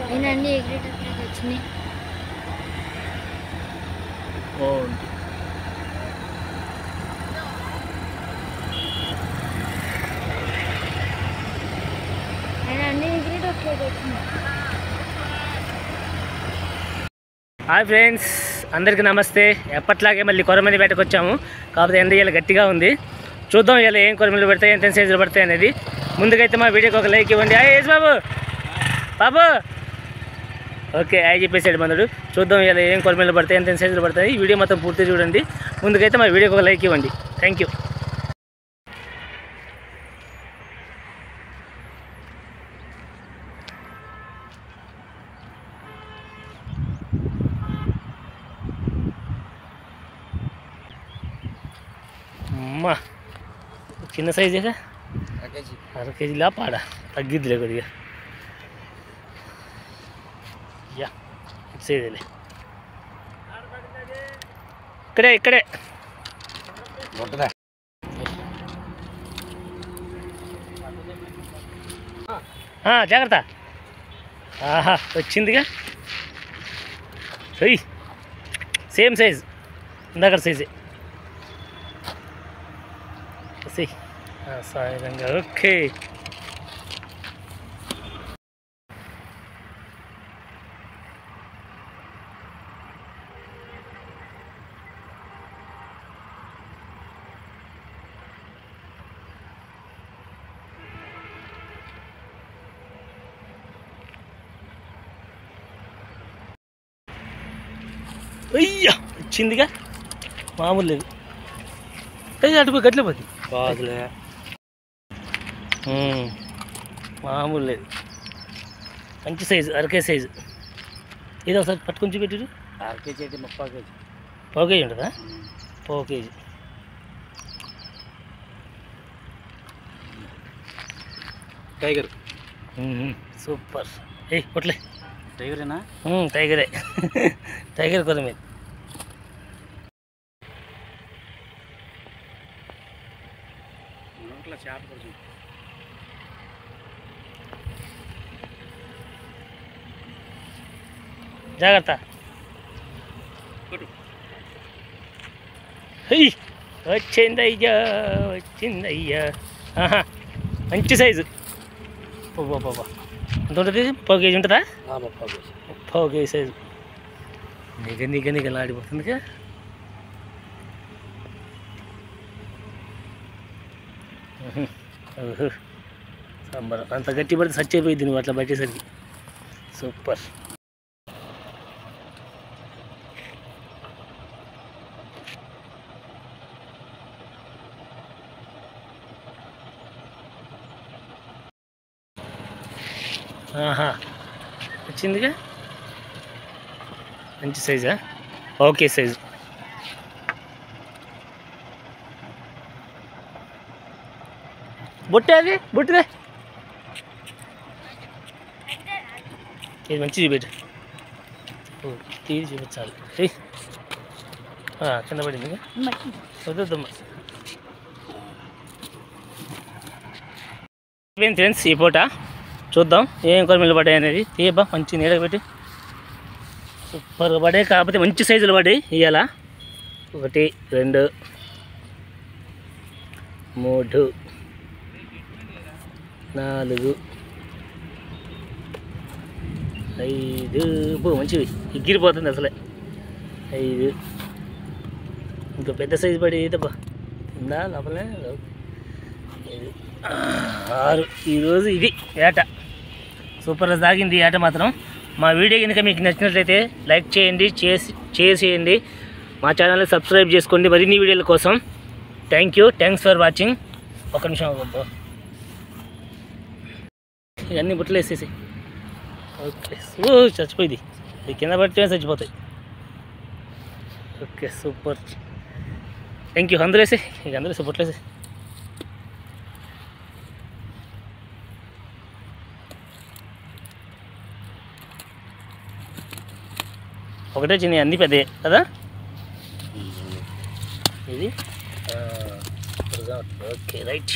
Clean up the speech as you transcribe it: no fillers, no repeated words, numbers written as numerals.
నేనండి ఎగ్రేటర్కి వచ్చినాయి. బాగుంది. నేనండి ఎగ్రేటర్కి వచ్చినాయి. హాయ్ ఫ్రెండ్స్, అందరికీ నమస్తే. ఎప్పట్లాగే మళ్ళీ కొరమని వేటకు వచ్చాము. కాకపోతే ఎండ ఇలా గట్టిగా ఉంది. చూద్దాం ఇలా ఏం కొరమలు పడతాయి, ఎంత సైజులు పడతాయి అనేది. ముందుకైతే మా వీడియోకి ఒక లైక్ ఇవ్వండి. యేసు బాబు బాబు ఓకే అయి చెప్పేసాడు మనడు. చూద్దాం ఇలా ఏం కొరమలు పడతాయి, ఎంత సైజులు పడతాయి. ఈ వీడియో మొత్తం పూర్తి చూడండి. ముందుకైతే మా వీడియోకి ఒక లైక్ ఇవ్వండి. Thank you. అమ్మా చిన్న సైజేగా, అర కేజీలా పాడా తగ్గిద్దిలే కొద్దిగా. యా సైజులే ఇక్కడే జాగ్రత్త. ఆహా వచ్చిందిగా. సేమ్ సైజ్, ఇందాక సైజే. సాయంగా ఓకే. అయ్యా వచ్చిందిగా, మామూలు లేదు. అటు గట్ల పోతుంది బాగులే, మామూలు లేదు. మంచి సైజు, అరకే సైజు. ఇది ఒకసారి పట్టుకొని చూపెట్టు. అరకేజీ అయితే 30 కేజీ, పావు కేజీ ఉంటుందా? పావు కేజీ. Tiger super. కొట్లే టైగరేనా? టైగరే. టైగర్ కొర మీద చేప కొంచెం జాగ్రత్త. వచ్చిందయ్యా వచ్చిందయ్యా. మంచి సైజు. బాబా ఎంత ఉంటుంది? పావు కేజీ ఉంటుందా? పావు కేజీ సైజు. నిగ ఆడిపోతుందిగా. సంబరం. అంత గట్టి పడితే సచ్చిపోయింది నువ్వు అట్లా పట్టేసరికి. సూపర్. ఆహా వచ్చిందిగా. మంచి సైజా? Okay size. బొట్టే అది బొట్టిదే. ఇది మంచి చూపెట్టు. తీసి చూపించాలి. కింద పడింది వద్దమ్మా. ఫ్రెండ్స్ ఈ పూట చూద్దాం ఏం కొరమీలు పడ్డాయి అనేది. తీయబ్బా మంచి నీడగా పెట్టి. సూపర్గా పడే, కాకపోతే మంచి సైజులు పడ్డాయి ఇవాళ. 1 2 3 4 5 మంచివి. ఎగిరిపోతుంది అసలే. 5 ఇంకా పెద్ద సైజు పడి ఇదబ్బా ఉందా లోపలే. 6. ఈరోజు ఇది ఏట సూపర్గా సాగింది ఈ ఏట మాత్రం. మా వీడియో కనుక మీకు నచ్చినట్లయితే లైక్ చేయండి, చేసేయండి. మా ఛానల్ని సబ్స్క్రైబ్ చేసుకోండి మరిన్ని వీడియోల కోసం. Thanks for watching. ఒక నిమిషం అవ్వబ్బా, ఇవన్నీ బుట్టలు వేసేసి. ఓకే చచ్చిపోయింది. ఇది కింద పడితే చచ్చిపోతాయి. Okay super. Thank you. అందరూ వేసే, ఇక అందరూ వేసే బుట్టలు వేసే. ఒకటే చిన్న, అన్నీ పెద్దవి కదా. ఇది ఓకే రైట్.